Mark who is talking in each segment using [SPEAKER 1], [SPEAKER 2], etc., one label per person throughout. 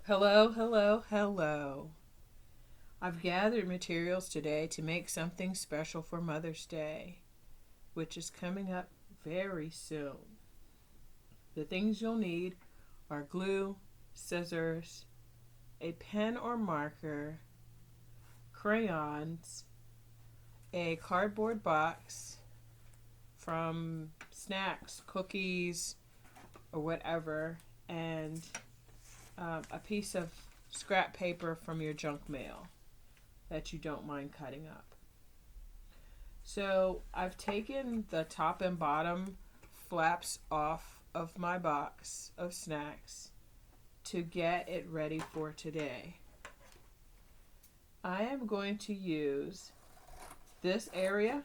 [SPEAKER 1] Hello, hello, hello. I've gathered materials today to make something special for Mother's Day, which is coming up very soon. The things you'll need are glue, scissors, a pen or marker, crayons, a cardboard box from snacks, cookies, or whatever, and a piece of scrap paper from your junk mail that you don't mind cutting up. So I've taken the top and bottom flaps off of my box of snacks to get it ready for today. I am going to use this area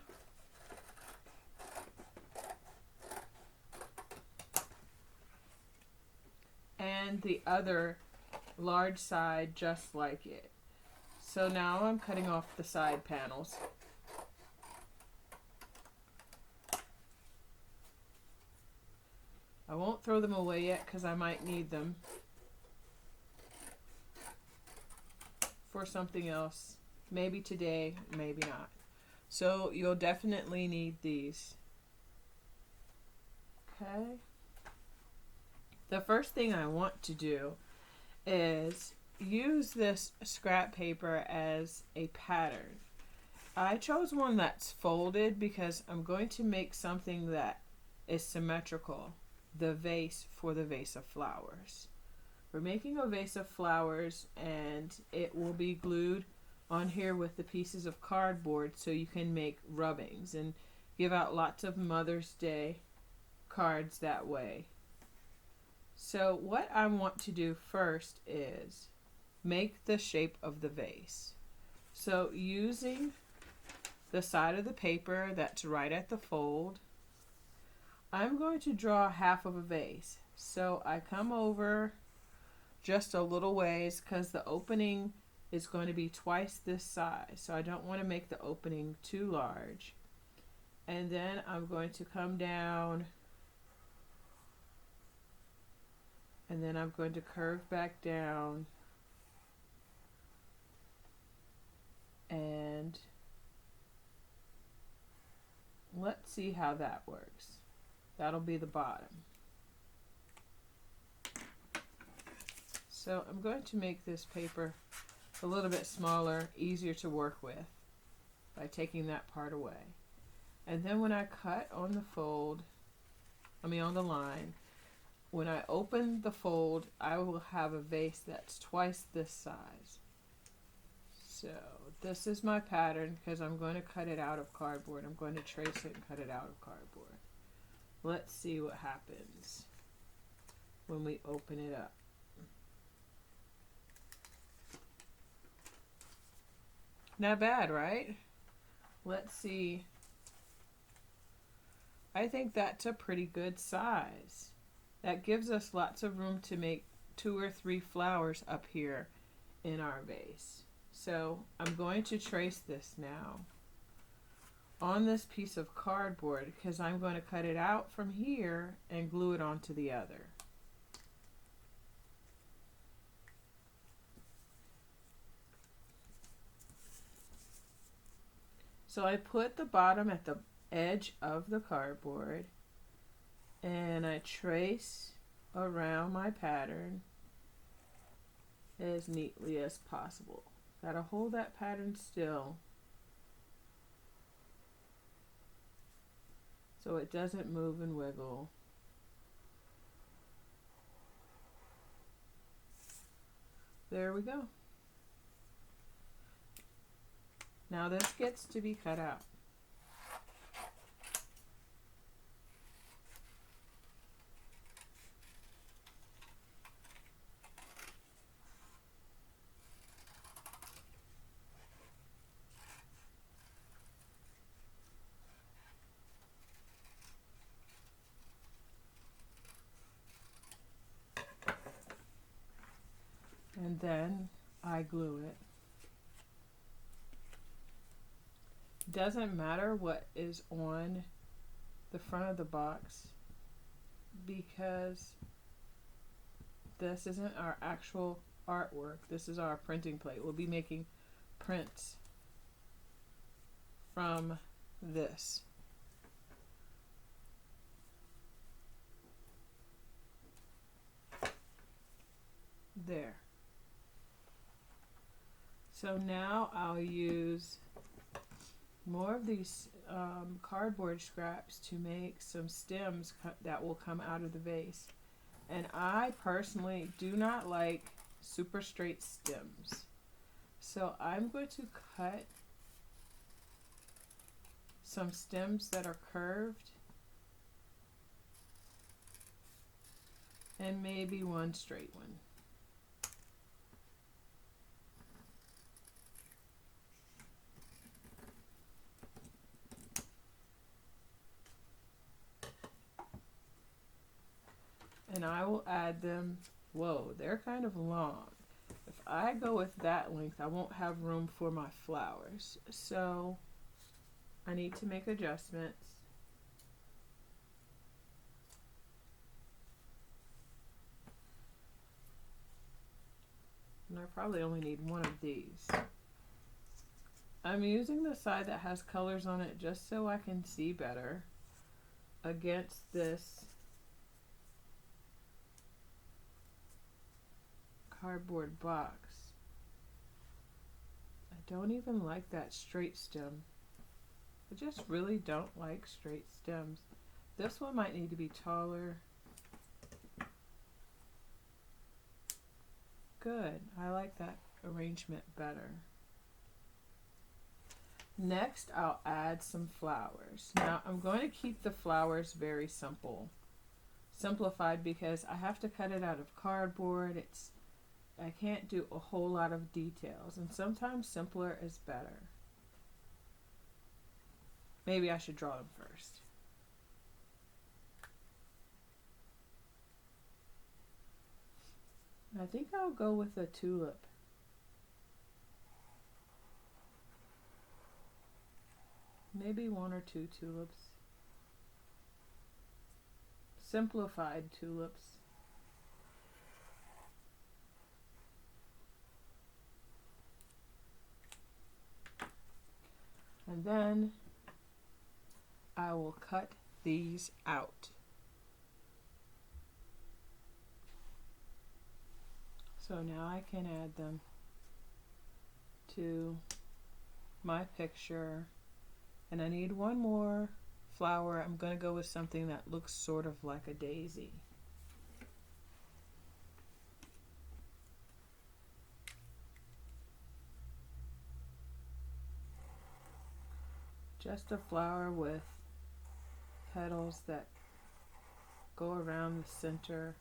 [SPEAKER 1] and the other large side just like it. So now I'm cutting off the side panels. I won't throw them away yet because I might need them for something else. Maybe today, maybe not. So you'll definitely need these. Okay. The first thing I want to do is use this scrap paper as a pattern. I chose one that's folded because I'm going to make something that is symmetrical, the vase for the vase of flowers. We're making a vase of flowers and it will be glued on here with the pieces of cardboard so you can make rubbings and give out lots of Mother's Day cards that way. So what I want to do first is make the shape of the vase. So using the side of the paper that's right at the fold, I'm going to draw half of a vase. So I come over just a little ways because the opening is going to be twice this size. So I don't want to make the opening too large. And then I'm going to come down and then I'm going to curve back down and let's see how that works. That'll be the bottom. So I'm going to make this paper a little bit smaller, easier to work with by taking that part away. And then when I cut on the line, when I open the fold, I will have a vase that's twice this size. So this is my pattern because I'm going to cut it out of cardboard. I'm going to trace it and cut it out of cardboard. Let's see what happens when we open it up. Not bad, right? Let's see. I think that's a pretty good size. That gives us lots of room to make 2 or 3 flowers up here in our vase. So I'm going to trace this now on this piece of cardboard because I'm going to cut it out from here and glue it onto the other. So I put the bottom at the edge of the cardboard and I trace around my pattern as neatly as possible. Gotta hold that pattern still so it doesn't move and wiggle. There we go. Now this gets to be cut out. And then I glue it. Doesn't matter what is on the front of the box because this isn't our actual artwork. This is our printing plate. We'll be making prints from this. There. So now I'll use more of these cardboard scraps to make some stems that will come out of the vase. And I personally do not like super straight stems. So I'm going to cut some stems that are curved and maybe one straight one. And I will add them. Whoa, they're kind of long. If I go with that length, I won't have room for my flowers. So I need to make adjustments. And I probably only need one of these. I'm using the side that has colors on it just so I can see better against this cardboard box. I don't even like that straight stem. I just really don't like straight stems. This one might need to be taller. Good. I like that arrangement better. Next, I'll add some flowers. Now, I'm going to keep the flowers very simplified because I have to cut it out of cardboard. I can't do a whole lot of details, and sometimes simpler is better. Maybe I should draw them first. I think I'll go with a tulip. Maybe one or two tulips. Simplified tulips. And then I will cut these out. So now I can add them to my picture. And I need one more flower. I'm going to go with something that looks sort of like a daisy. Just a flower with petals that go around the center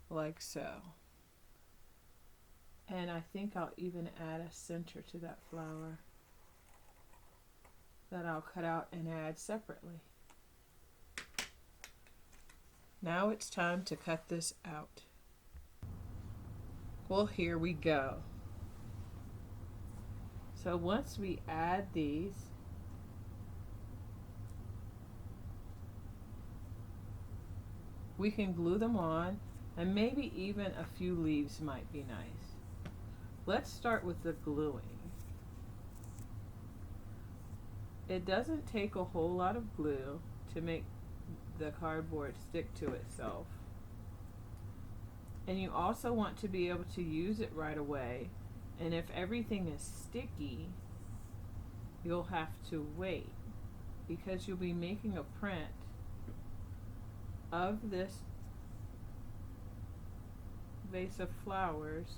[SPEAKER 1] like so. And I think I'll even add a center to that flower that I'll cut out and add separately. Now it's time to cut this out. Well, here we go. So once we add these, we can glue them on, and maybe even a few leaves might be nice. Let's start with the gluing. It doesn't take a whole lot of glue to make the cardboard stick to itself. And you also want to be able to use it right away. And if everything is sticky, you'll have to wait because you'll be making a print of this vase of flowers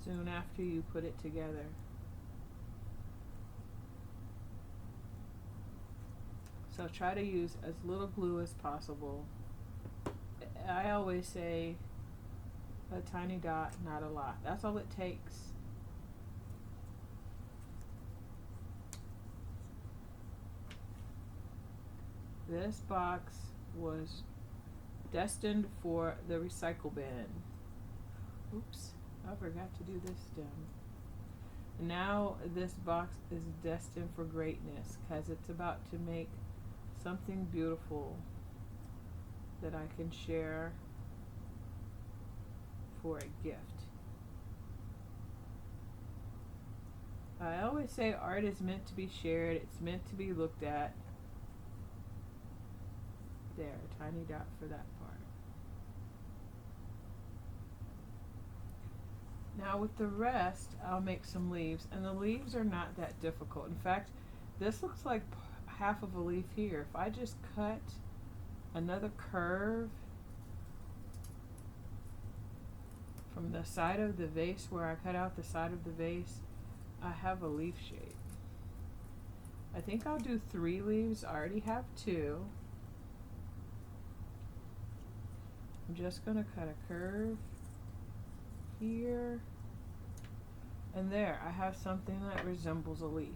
[SPEAKER 1] soon after you put it together. So try to use as little glue as possible. I always say a tiny dot, not a lot. That's all it takes. This box was destined for the recycle bin. Oops, I forgot to do this stem. Now this box is destined for greatness because it's about to make something beautiful that I can share for a gift. I always say art is meant to be shared, it's meant to be looked at. There, tiny dot for that part. Now with the rest, I'll make some leaves, and the leaves are not that difficult. In fact, this looks like half of a leaf here. If I just cut another curve from the side of the vase where I cut out the side of the vase, I have a leaf shape. I think I'll do 3 leaves. I already have 2. I'm just going to cut a curve here, and there I have something that resembles a leaf.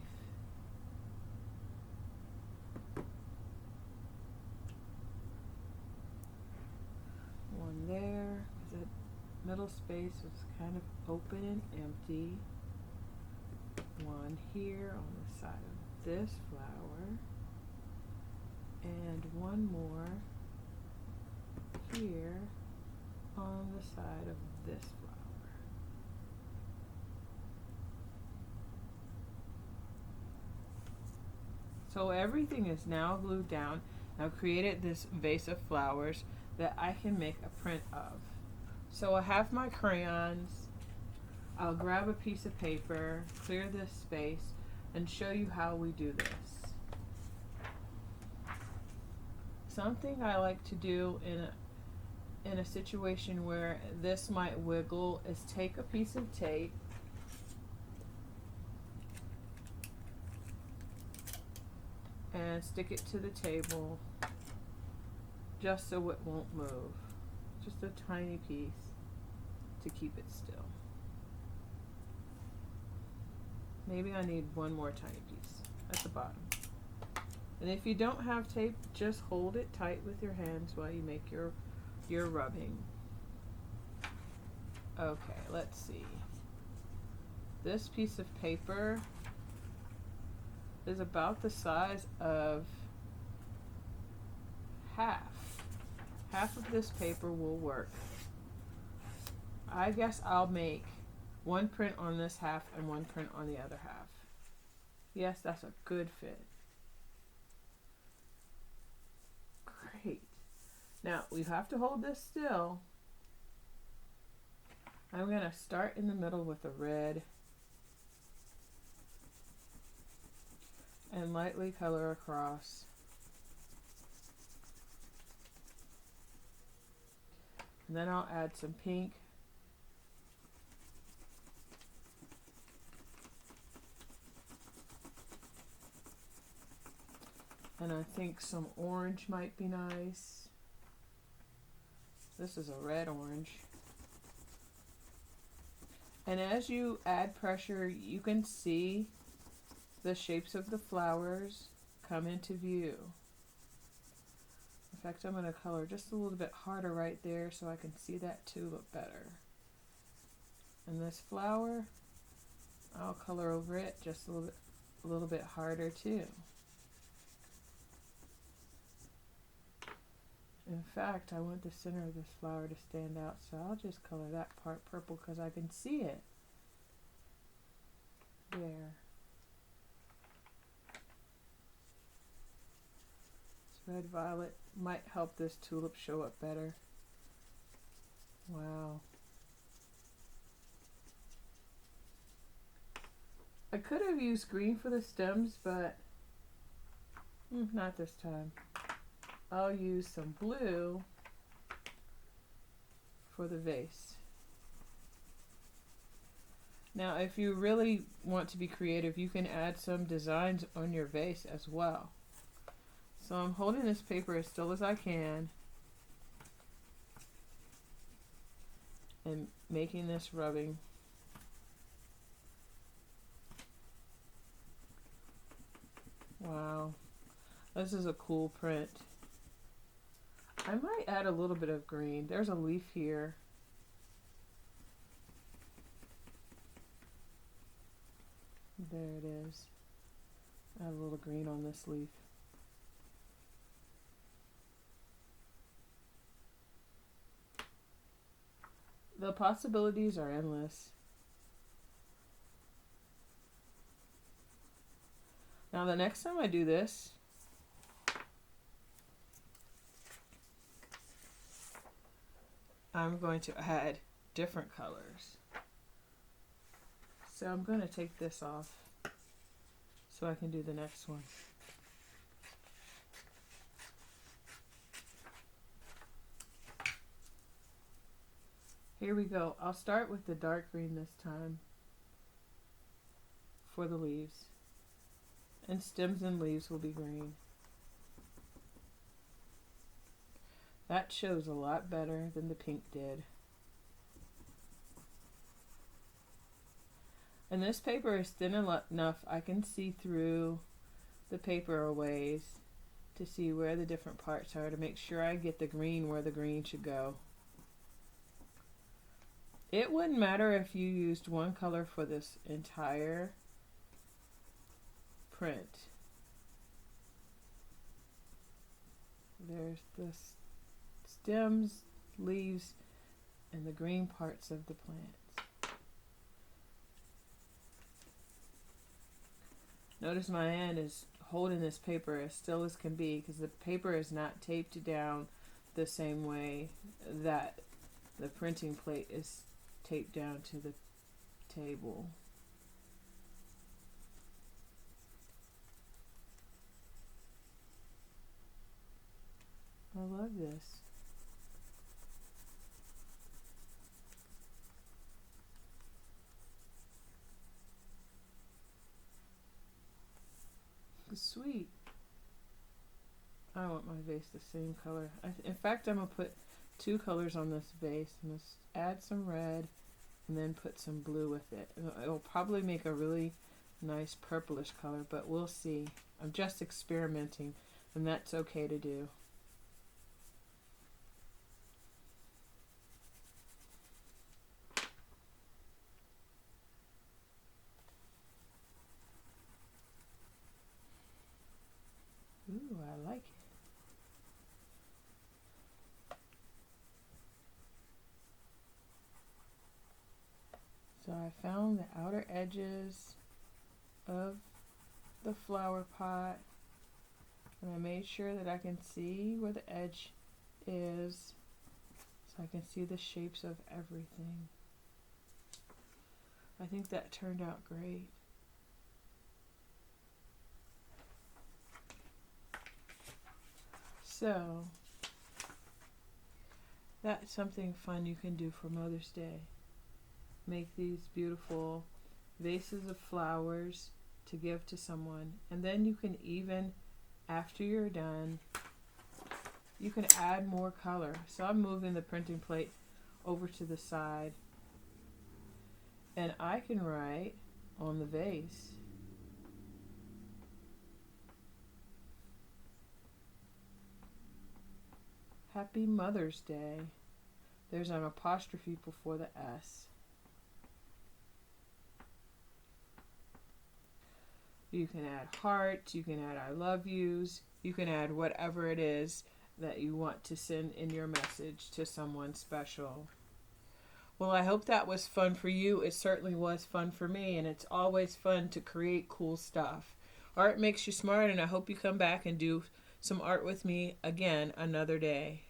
[SPEAKER 1] One there, because the middle space is kind of open and empty. One here on the side of this flower, and one more here on the side of this flower. So everything is now glued down. I've created this vase of flowers that I can make a print of. So I have my crayons. I'll grab a piece of paper, clear this space, and show you how we do this. Something I like to do in a situation where this might wiggle is take a piece of tape and stick it to the table just so it won't move. Just a tiny piece to keep it still. Maybe I need one more tiny piece at the bottom. And if you don't have tape, just hold it tight with your hands while you make your rubbing. Okay, let's see. This piece of paper is about the size of half. Half of this paper will work. I guess I'll make one print on this half and one print on the other half. Yes, that's a good fit. Great. Now, we have to hold this still. I'm going to start in the middle with a red and lightly color across. And then I'll add some pink. And I think some orange might be nice. This is a red orange. And as you add pressure, you can see the shapes of the flowers come into view. In fact, I'm going to color just a little bit harder right there so I can see that tulip better. And this flower, I'll color over it just a little bit harder too. In fact, I want the center of this flower to stand out, so I'll just color that part purple because I can see it. There. This red violet might help this tulip show up better. Wow. I could have used green for the stems, but not this time. I'll use some blue for the vase. Now, if you really want to be creative, you can add some designs on your vase as well. So I'm holding this paper as still as I can and making this rubbing. Wow, this is a cool print. I might add a little bit of green. There's a leaf here. There it is. Add a little green on this leaf. The possibilities are endless. Now the next time I do this, I'm going to add different colors. So I'm going to take this off so I can do the next one. Here we go. I'll start with the dark green this time for the leaves. And stems and leaves will be green. That shows a lot better than the pink did. And this paper is thin enough I can see through the paper a ways to see where the different parts are, to make sure I get the green where the green should go. It wouldn't matter if you used one color for this entire print. There's the stems, leaves, and the green parts of the plants. Notice my hand is holding this paper as still as can be because the paper is not taped down the same way that the printing plate is taped down to the table. I love this. It's sweet. I want my vase the same color. In fact, I'm going to put two colors on this vase. I'm going to add some red and then put some blue with it. It'll probably make a really nice purplish color, but we'll see. I'm just experimenting, and that's okay to do. Ooh, I like it. So I found the outer edges of the flower pot, and I made sure that I can see where the edge is so I can see the shapes of everything. I think that turned out great. So that's something fun you can do for Mother's Day. Make these beautiful vases of flowers to give to someone, and then you can even, after you're done, you can add more color. So I'm moving the printing plate over to the side, and I can write on the vase Happy Mother's Day. There's an apostrophe before the S. You can add hearts, you can add I love yous, you can add whatever it is that you want to send in your message to someone special. Well, I hope that was fun for you. It certainly was fun for me, and it's always fun to create cool stuff. Art makes you smart, and I hope you come back and do some art with me again another day.